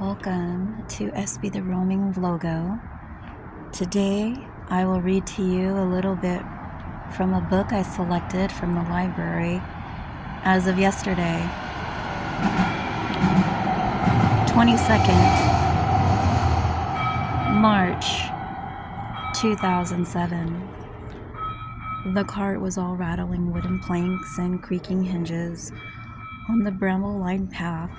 Welcome to SB the Roaming Vlogo. Today I will read to you a little bit from a book I selected from the library as of yesterday, 22nd March 2007. The cart was all rattling wooden planks and creaking hinges on the bramble-lined path,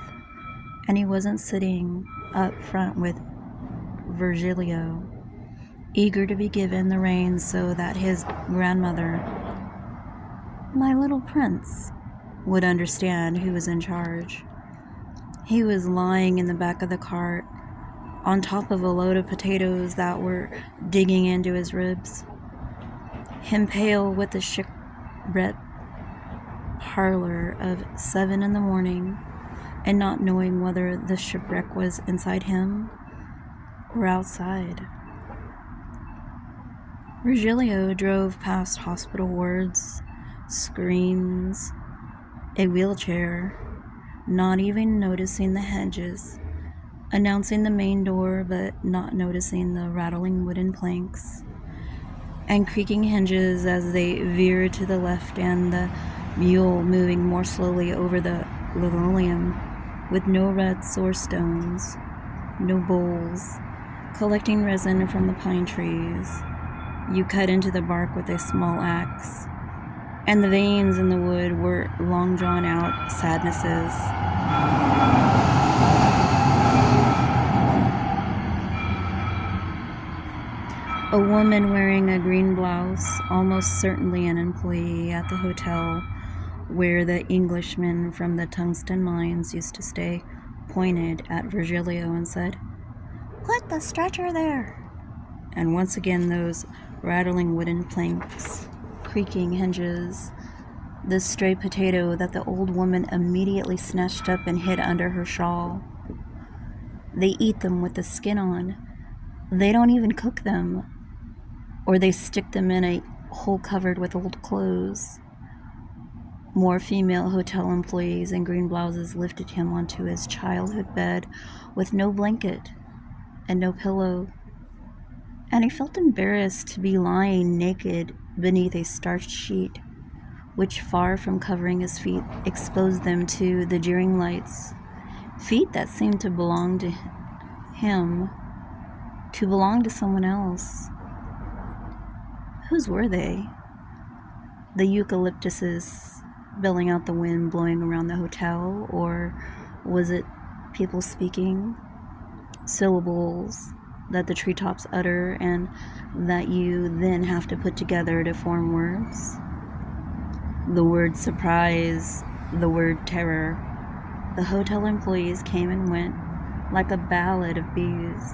and he wasn't sitting up front with Virgilio, eager to be given the reins so that his grandmother, my little prince, would understand who was in charge. He was lying in the back of the cart, on top of a load of potatoes that were digging into his ribs. Him pale with the shipwrecked parlor of 7 in the morning, and not knowing whether the shipwreck was inside him or outside. Virgilio drove past hospital wards, screens, a wheelchair, not even noticing the hedges, announcing the main door but not noticing the rattling wooden planks and creaking hinges as they veered to the left, and the mule moving more slowly over the linoleum with no ruts or stones, no bowls, collecting resin from the pine trees. You cut into the bark with a small axe, and the veins in the wood were long drawn out sadnesses. A woman wearing a green blouse, almost certainly an employee at the hotel where the Englishman from the tungsten mines used to stay, pointed at Virgilio and said, "Put the stretcher there." And once again those rattling wooden planks, creaking hinges, the stray potato that the old woman immediately snatched up and hid under her shawl. They eat them with the skin on. They don't even cook them, or they stick them in a hole covered with old clothes. More female hotel employees in green blouses lifted him onto his childhood bed with no blanket and no pillow, and he felt embarrassed to be lying naked beneath a starched sheet, which, far from covering his feet, exposed them to the jeering lights. Feet that seemed to belong to him, to belong to someone else. Whose were they? The eucalyptuses billing out the wind blowing around the hotel, or was it people speaking, syllables that the treetops utter and that you then have to put together to form words? The word surprise, the word terror. The hotel employees came and went like a ballad of bees.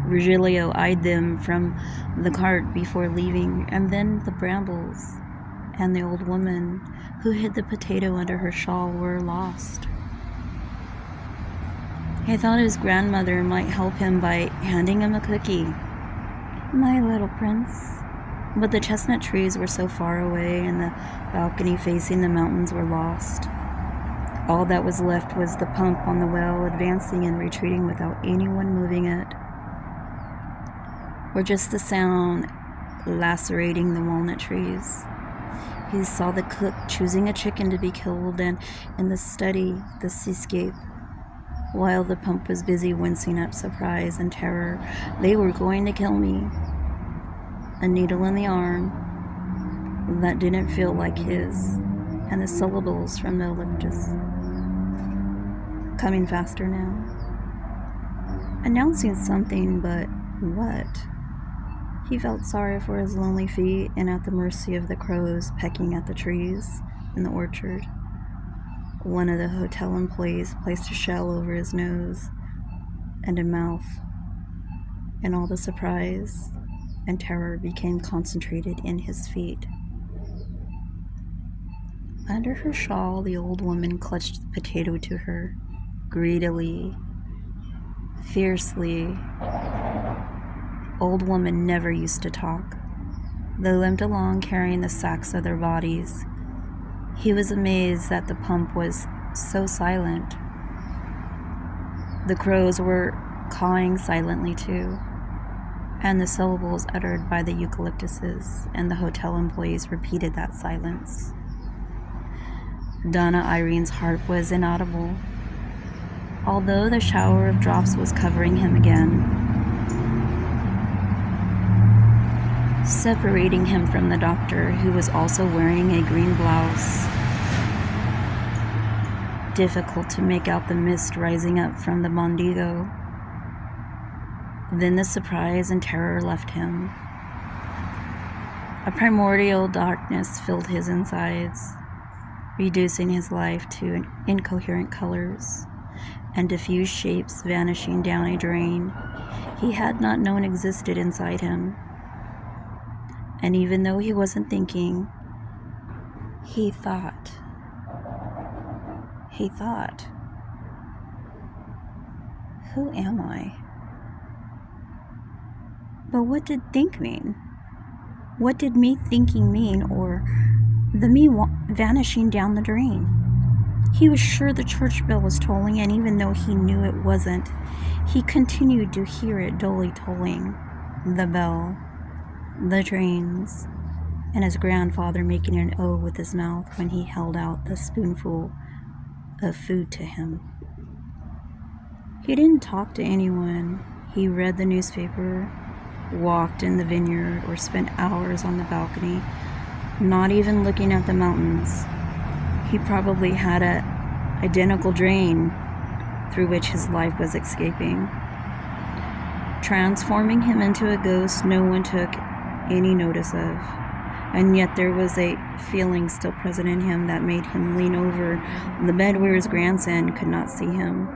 Virgilio eyed them from the cart before leaving, and then the brambles and the old woman who hid the potato under her shawl were lost. He thought his grandmother might help him by handing him a cookie. My little prince. But the chestnut trees were so far away, and the balcony facing the mountains were lost. All that was left was the pump on the well, advancing and retreating without anyone moving it, or just the sound lacerating the walnut trees. He saw the cook choosing a chicken to be killed, and in the study, the seascape, while the pump was busy wincing up surprise and terror. They were going to kill me. A needle in the arm that didn't feel like his, and the syllables from the eucalyptus coming faster now, announcing something, but what? He felt sorry for his lonely feet and at the mercy of the crows pecking at the trees in the orchard. One of the hotel employees placed a shell over his nose and a mouth, and all the surprise and terror became concentrated in his feet. Under her shawl, the old woman clutched the potato to her, greedily, fiercely. Old woman never used to talk. They limped along carrying the sacks of their bodies. He was amazed that the pump was so silent. The crows were cawing silently too, and the syllables uttered by the eucalyptuses and the hotel employees repeated that silence. Donna Irene's heart was inaudible, although the shower of drops was covering him again, separating him from the doctor, who was also wearing a green blouse. Difficult to make out the mist rising up from the Mondego. Then the surprise and terror left him. A primordial darkness filled his insides, reducing his life to incoherent colors and diffuse shapes vanishing down a drain he had not known existed inside him. And even though he wasn't thinking, he thought. Who am I? But what did think mean? What did me thinking mean, or the me vanishing down the drain? He was sure the church bell was tolling, and even though he knew it wasn't, he continued to hear it dully tolling. The bell, the trains, and his grandfather making an O with his mouth when he held out the spoonful of food to him. He didn't talk to anyone. He read the newspaper, walked in the vineyard, or spent hours on the balcony, not even looking at the mountains. He probably had an identical drain through which his life was escaping, transforming him into a ghost no one took any notice of. And yet there was a feeling still present in him that made him lean over the bed where his grandson could not see him,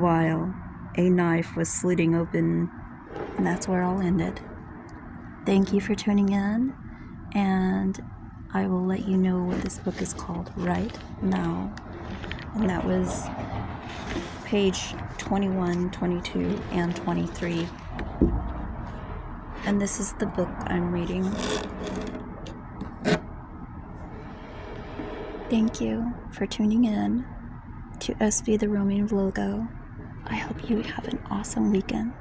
while a knife was slitting open. And that's where I'll end it. Thank you for tuning in, and I will let you know what this book is called right now. And that was page 21, 22, and 23. And this is the book I'm reading. Thank you for tuning in to SB the Roaming Vlogo. I hope you have an awesome weekend.